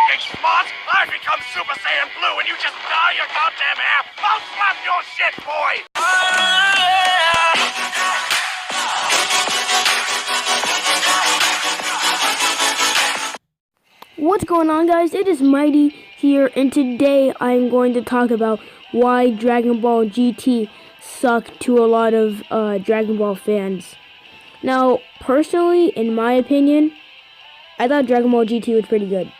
thinking, smart? I've become Super Saiyan Blue and you just dye your goddamn hair. I'll slap your shit, boy! What's going on, guys? It is Mighty here, and today I'm going to talk about why Dragon Ball GT sucked to a lot of Dragon Ball fans. Now, personally, in my opinion, I thought Dragon Ball GT was pretty good.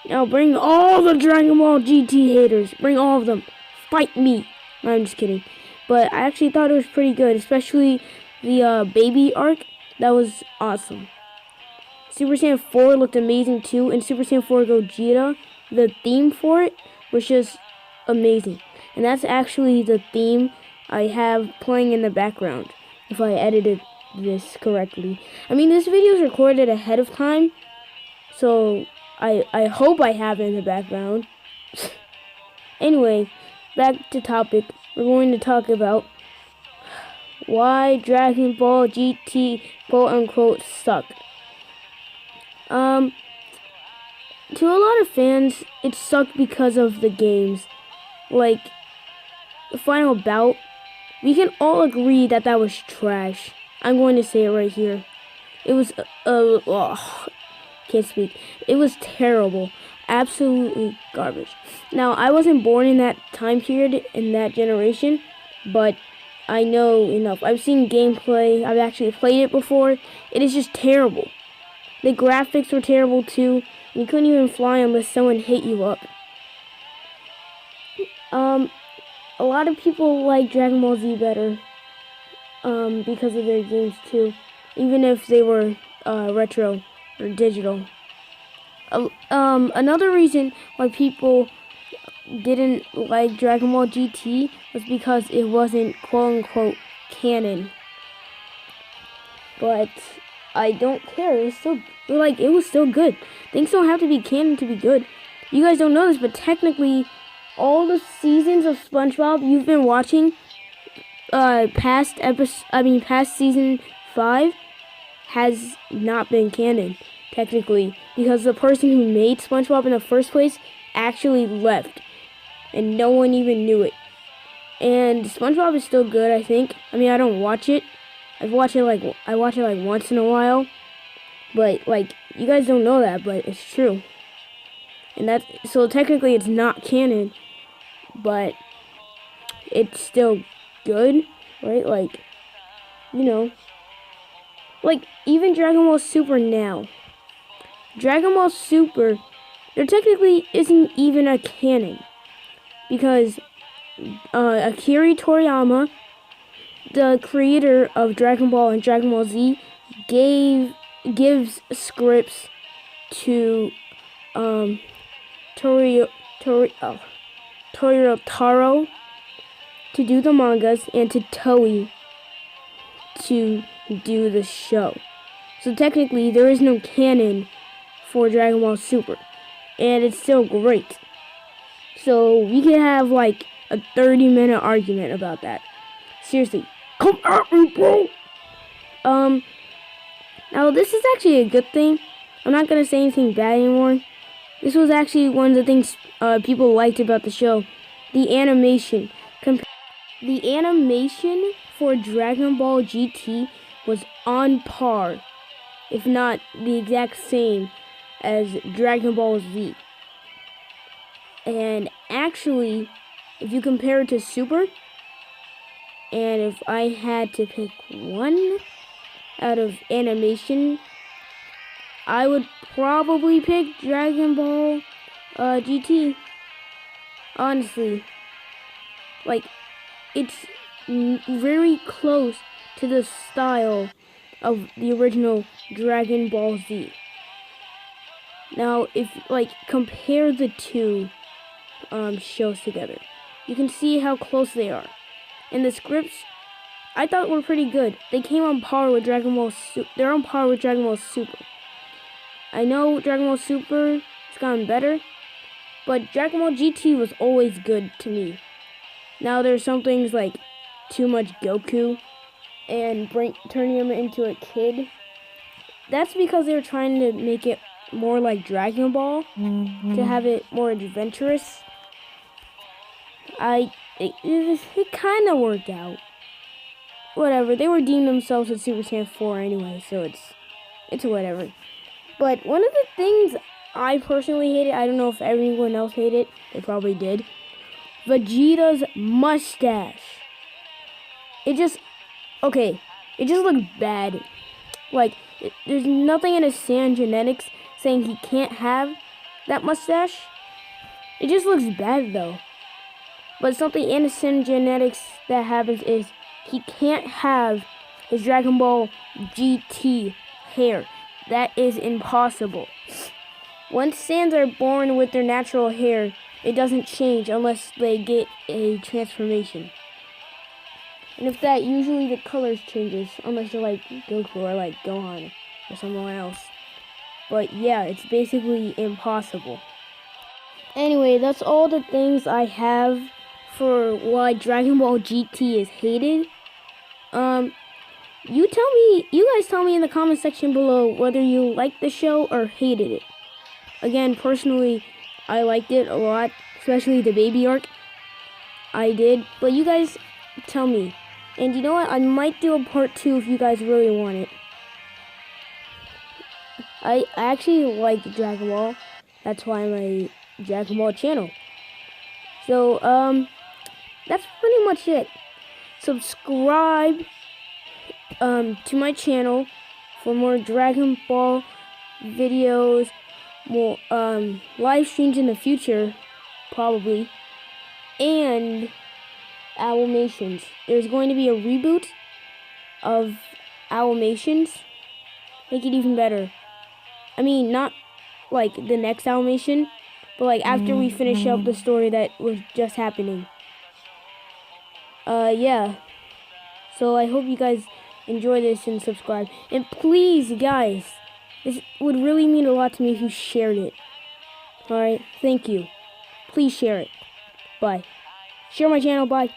Now, bring all the Dragon Ball GT haters. Bring all of them. Fight me. No, I'm just kidding. But I actually thought it was pretty good, especially the baby arc. That was awesome. Super Saiyan 4 looked amazing too, and Super Saiyan 4 Gogeta, the theme for it was just amazing. And that's actually the theme I have playing in the background, if I edited this correctly. I mean, this video is recorded ahead of time, so I hope I have it in the background. Anyway, back to topic. We're going to talk about why Dragon Ball GT quote-unquote sucked. To a lot of fans, it sucked because of the games. Like, the final bout, we can all agree that that was trash. I'm going to say it right here. It was, can't speak. It was terrible. Absolutely garbage. Now, I wasn't born in that time period, in that generation, but I know enough. I've seen gameplay. I've actually played it before. It is just terrible. The graphics were terrible too. You couldn't even fly unless someone hit you up. A lot of people like Dragon Ball Z better because of their games too, even if they were retro or digital. Another reason why people didn't like Dragon Ball GT was because it wasn't quote-unquote canon. But I don't care. It was still good. Things don't have to be canon to be good. You guys don't know this, but technically, all the seasons of SpongeBob you've been watching, past season 5, has not been canon technically, because the person who made SpongeBob in the first place actually left, and no one even knew it. And SpongeBob is still good, I think. I mean, I don't watch it. I watch it like once in a while, but like you guys don't know that, but it's true. And so technically it's not canon, but it's still good, right? Like, you know, like even Dragon Ball Super now. Dragon Ball Super, there technically isn't even a canon because Akira Toriyama, the creator of Dragon Ball and Dragon Ball Z, gives scripts to Toru Taro to do the mangas and to Toei to do the show. So technically there is no canon for Dragon Ball Super, and it's still great. So we can have like a 30-minute argument about that. Seriously. Come at me, bro! Now this is actually a good thing. I'm not gonna say anything bad anymore. This was actually one of the things people liked about the show. The animation. The animation for Dragon Ball GT was on par, if not the exact same, as Dragon Ball Z. And actually, if you compare it to Super, and if I had to pick one out of animation, I would probably pick Dragon Ball GT. Honestly. Like, it's very close to the style of the original Dragon Ball Z. Now, if, compare the two shows together, you can see how close they are. And the scripts, I thought were pretty good. They came on par with Dragon Ball Super. They're on par with Dragon Ball Super. I know Dragon Ball Super has gotten better, but Dragon Ball GT was always good to me. Now there's some things like too much Goku and turning him into a kid. That's because they were trying to make it more like Dragon Ball, to have it more adventurous. It kind of worked out. Whatever, they redeemed themselves with Super Saiyan 4 anyway, so it's whatever. But one of the things I personally hated, I don't know if everyone else hated it, they probably did, Vegeta's mustache. It just looked bad. Like, there's nothing in his Saiyan genetics saying he can't have that mustache. It just looks bad though. But something in his Saiyan genetics that happens is he can't have his Dragon Ball GT hair. That is impossible. Once Saiyans are born with their natural hair, it doesn't change unless they get a transformation. And if that, usually the colors changes, unless you're like Goku or like Gohan or someone else. But yeah, it's basically impossible. Anyway, that's all the things I have for why Dragon Ball GT is hated. You guys tell me in the comment section below whether you liked the show or hated it. Again, personally, I liked it a lot, especially the baby arc. I did, but you guys tell me. And you know what? I might do a part 2 if you guys really want it. I actually like Dragon Ball. That's why I'm a Dragon Ball channel. So, that's pretty much it. Subscribe to my channel for more Dragon Ball videos, more live streams in the future, probably, and Owlmations. There's going to be a reboot of Owlmations. Make it even better. I mean, not like the next Owlmation, but like after we finish up the story that was just happening. Yeah. So I hope you guys enjoy this and subscribe. And please, guys, this would really mean a lot to me if you shared it. Alright, thank you. Please share it. Bye. Share my channel, bye.